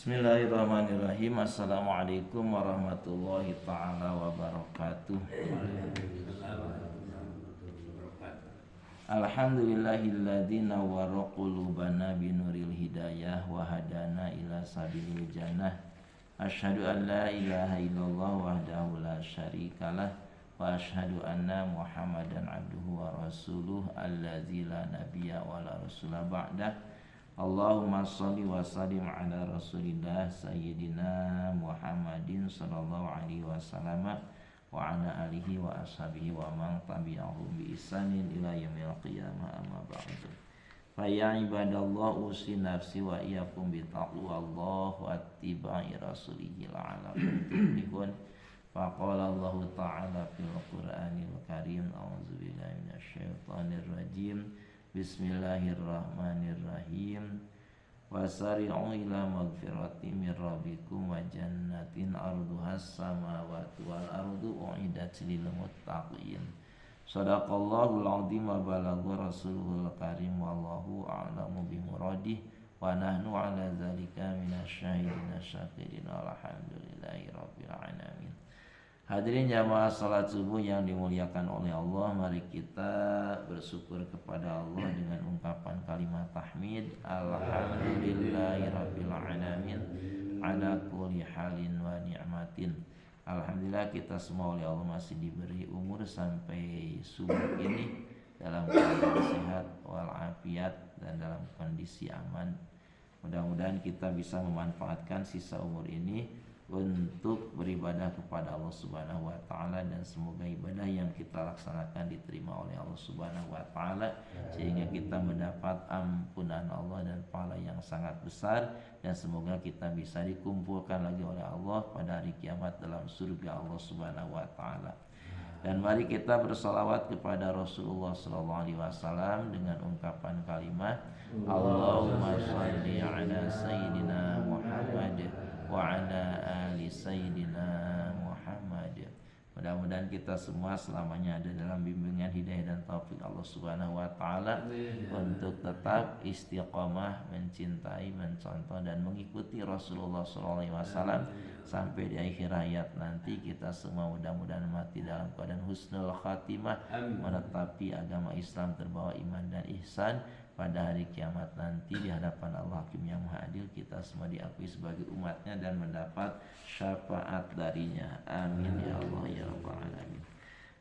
Bismillahirrahmanirrahim. Assalamualaikum warahmatullahi ta'ala wabarakatuh. Alhamdulillahilladzi nawwara qulubana binuril hidayah wa hadana ila sabilil jannah. Asyhadu an la ilaha illallah wahdahu la syarikalah wa asyhadu anna Muhammadan abduhu wa rasuluh alladzi la nabiyya wa la rasula ba'dah. Allahumma shalli wa sallim ala rasulillah sayyidina Muhammadin sallallahu alaihi wasallam wa ala alihi wa ashabihi wa man tabi'ahum bi ihsanin ila yaumil qiyamah, amma ba'du. Fa ya ibadallah, usi nafsi wa iyyakum bi taqwallah wa ittiba'i rasulih la'allakum tuflihun. Fa qala Allah ta'ala fil Qur'anil Karim, a'udzu billahi minasyaitonir rajim. Bismillahirrahmanirrahim. Wasari'u ila magfirati min rabbikum wa jannatin arduhas samawati wal ardu u'iddat lil muttaqin. Shadaqallahul azim wa balagha rasuluhul karim wallahu a'lamu bi muradih wa nahnu ala dzalika minasyahidin asyakirin alhamdulillahi rabbil alamin. Hadirin jamaah salat subuh yang dimuliakan oleh Allah, mari kita bersyukur kepada Allah dengan ungkapan kalimat tahmid. Alhamdulillahirabbil alamin ala kulli halin wa ni'matin. Alhamdulillah kita semua oleh Allah masih diberi umur sampai subuh ini dalam keadaan sehat walafiat dan dalam kondisi aman. Mudah-mudahan kita bisa memanfaatkan sisa umur ini untuk beribadah kepada Allah Subhanahu wa taala, dan semoga ibadah yang kita laksanakan diterima oleh Allah Subhanahu wa taala sehingga kita mendapat ampunan Allah dan pahala yang sangat besar, dan semoga kita bisa dikumpulkan lagi oleh Allah pada hari kiamat dalam surga Allah Subhanahu wa taala. Dan mari kita bersalawat kepada Rasulullah sallallahu alaihi wasallam dengan ungkapan kalimat Allahumma shalli ala sayyidina Muhammad wa ala ali sayyidina Muhammad. Mudah-mudahan kita semua selamanya ada dalam bimbingan hidayah dan taufik Allah Subhanahu wa taala untuk tetap istiqomah mencintai, mencontoh dan mengikuti Rasulullah sallallahu alaihi wasallam sampai di akhir hayat nanti. Kita semua mudah-mudahan mati dalam keadaan husnul khatimah, menetapi agama Islam, terbawa iman dan ihsan. Pada hari kiamat nanti di hadapan Allah Hakim yang Maha Adil, kita semua diakui sebagai umatnya dan mendapat syafaat darinya. Amin ya Allah ya Rabbal Alamin.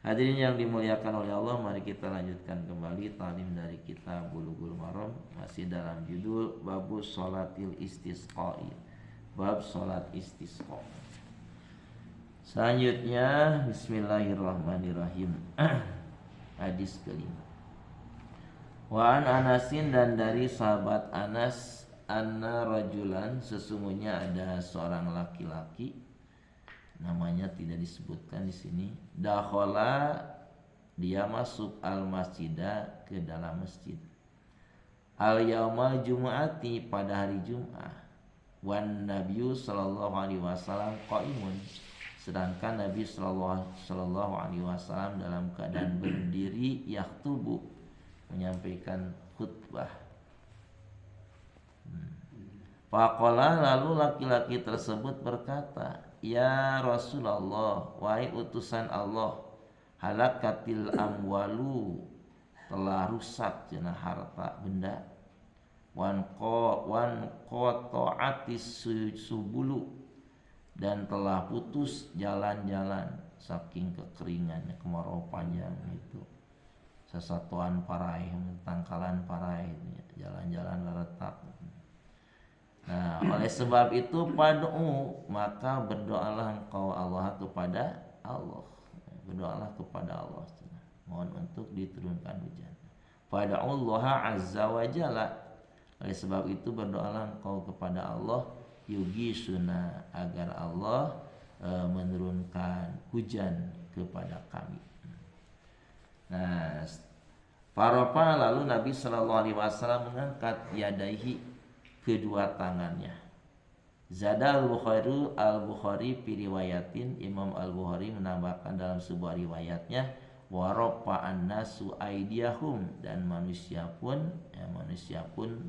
Hadirin yang dimuliakan oleh Allah, mari kita lanjutkan kembali talim dari kitab Bulughul Maram, masih dalam judul Babus Sholatil Istisqa'i, bab sholat istisqa. Selanjutnya bismillahirrahmanirrahim. Hadis kelima. Wa an Anasin, dan dari sahabat Anas, anna rajulan, sesungguhnya ada seorang laki-laki, namanya tidak disebutkan di sini. Dakhala, dia masuk al masjidah, ke dalam masjid. Al yaumal jumu'ati, pada hari Jumat. Wan nabiyyu sallallahu alaihi wasallam qaimun, sedangkan Nabi sallallahu alaihi wasallam dalam keadaan berdiri, yaktubu, menyampaikan khutbah. Faqala, lalu laki-laki tersebut berkata, ya Rasulullah, wahai utusan Allah, halakatil amwalu, telah rusak cenah harta benda, wan qata'atis subulu, dan telah putus jalan-jalan saking kekeringannya, kemarau panjang itu. Sesatuan parai, tangkalan parai, jalan-jalan leretak. Nah, oleh sebab itu pad'u, maka berdoalah engkau Allah kepada Allah. Berdoalah kepada Allah. Mohon untuk diturunkan hujan. Pad'ullaha azza wa jalla. Oleh sebab itu berdoalah engkau kepada Allah, yugisuna, agar Allah menurunkan hujan kepada kami. Nah, Farofa, lalu Nabi sallallahu alaihi wasallam mengangkat yadaihi, kedua tangannya. Zada al-Bukhari fi riwayatin, Imam al-Bukhari menambahkan dalam sebuah riwayatnya, wa rafa'an nasu aydiyahum, dan manusia pun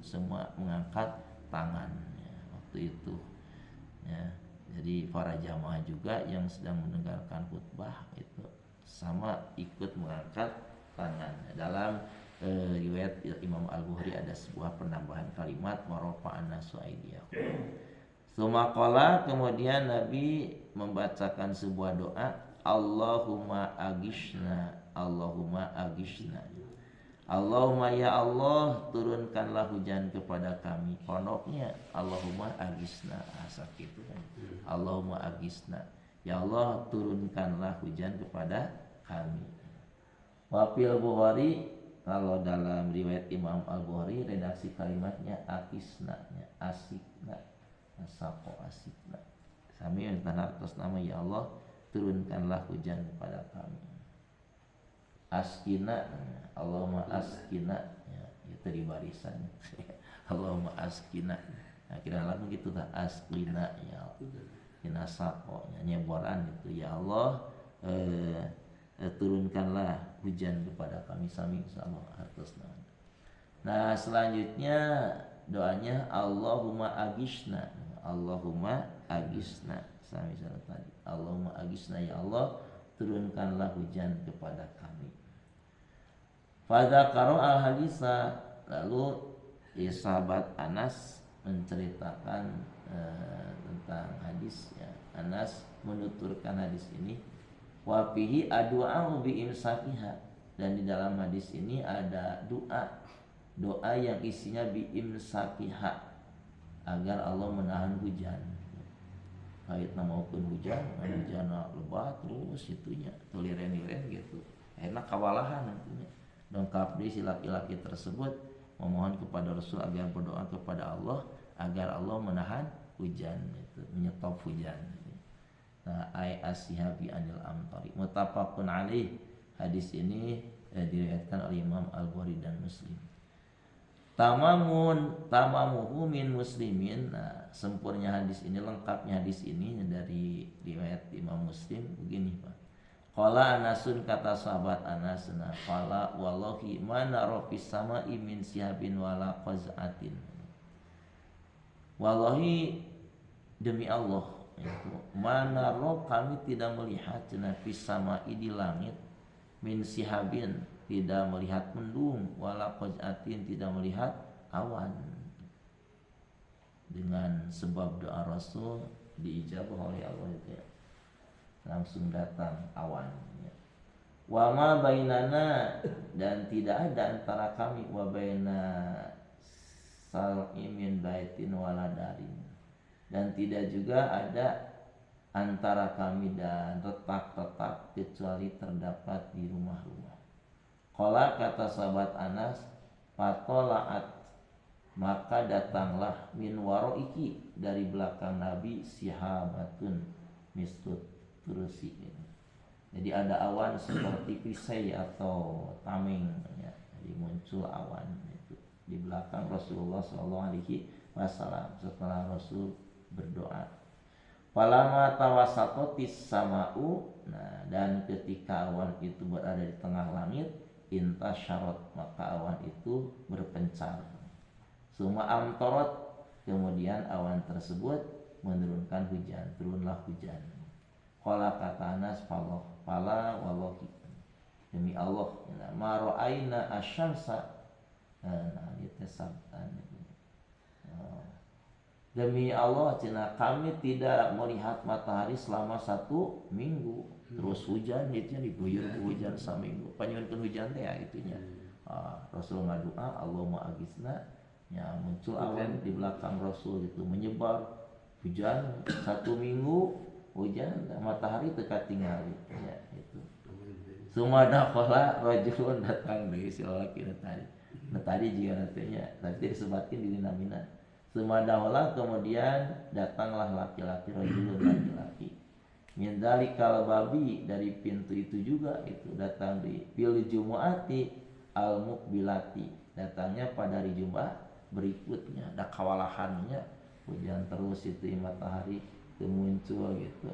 semua mengangkat tangannya waktu itu. ya. Jadi para jamaah juga yang sedang mendengarkan khutbah itu sama ikut mengangkat tangan. Dalam riwayat Imam Al-Bukhari ada sebuah penambahan kalimat warafa'na su'aidiyahum. Sumaqala, kemudian Nabi membacakan sebuah doa, Allahumma agishna, Allahumma agishna. Allahumma ya Allah, turunkanlah hujan kepada kami. Pondoknya Allahumma agisna, sakit itu kan. Allahumma agisna. Ya Allah, turunkanlah hujan kepada kami. Wafil Bukhari, kalau dalam riwayat Imam Al-Bukhari redaksi kalimatnya akisna, asikna, asako asikna. Sami minta atas nama ya Allah, turunkanlah hujan kepada kami. Askina, Allahumma askina, ya, itu di barisan. Allahumma askina. Nah, kira lagu gitu tak askina ya. Inasako, nyeboran itu ya Allah, turunkanlah hujan kepada kami sami insyaallah atas nama. Nah, selanjutnya doanya Allahumma agisna. Allahumma agisna. Sami tadi. Allahumma agisna ya Allah, turunkanlah hujan kepada kami. Pada karo al hadisa, lalu sahabat Anas menceritakan tentang hadis ya. Anas menuturkan hadis ini, wa fihi addu'a bi imsakiha, dan di dalam hadis ini ada doa yang isinya bi imsakiha, agar Allah menahan hujan. Kait nama hujan lebat terus itunya tuliren-liren gitu. Enak kawalahan nantinya. Dongkap di si laki-laki tersebut memohon kepada Rasul agar berdoa kepada Allah agar Allah menahan hujan itu, menyetop hujan. Nah, ay ashabi anil amtari muttafaqun alaih. Hadis ini diriwayatkan oleh Imam Al-Bukhari dan Muslim. Tamamuhu min muslimin. Nah, sempurnya hadis ini, lengkapnya hadis ini dari riwayat Imam Muslim begini Pak. Qala Anasun, kata sahabat Anas, qala wallahi mana rofis sama imin sihabin wala qaz'atin. Wallahi, demi Allah, itu mana roh kami tidak melihat cenapis sama di langit, min sihabin tidak melihat mendung, wala qaz'atin tidak melihat awan. Dengan sebab doa Rasul diijabah oleh Allah itu ya, langsung datang awan ya. Wa ma bainana, dan tidak ada antara kami, wa baina sal'imin baitin waladarin, dan tidak juga ada antara kami dan retak-retak kecuali terdapat di rumah-rumah. Qala, kata sahabat Anas, fatolaat, maka datanglah min waroiki, dari belakang Nabi, sihabatun mistut turusi. Jadi ada awan seperti pisai atau tameng ya. Jadi muncul awan itu di belakang Rasulullah SAW setelah Rasul berdoa. Falama tawasatotis sama'u, nah, dan ketika awan itu berada di tengah langit, intasyarot, maka awan itu berpencar. Suma amtorot, kemudian awan tersebut menurunkan hujan, turunlah hujan. Qala, kata Anas, fala wallahi, demi Allah, ma ra'aina asyamsa, nah itu sabtan. Demi Allah, cina kami tidak melihat matahari selama 1 minggu. Terus hujan, itu diguyur hujan saminggu. Panjangkan hujan teh ya itunya. Rasul ngadua, Allahumma agisna, ya muncul awan di belakang Rasul itu menyebar hujan 1 minggu. Hujan, matahari teka tinggal ya itu. Sumada qala rajulun, datang dari si laki tadi. Nah tadi juga nantinya tadi disebutkan di namina. Sumada qala, kemudian datanglah laki-laki, rajulun, laki-laki. Min dalikal babi, dari pintu itu juga itu datang di fil jumu'ati al muqbilati, datangnya pada hari Jumat berikutnya. Ada kewalahannya, hujan terus itu, matahari muncul gitu.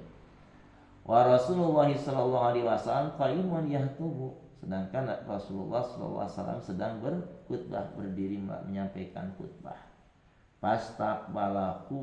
Wa Rasulullah sallallahu alaihi wasallam qaimun yahtubu, sedangkan Rasulullah sallallahu alaihi wasallam sedang berkhutbah, berdiri menyampaikan khutbah. Fastaqbalahu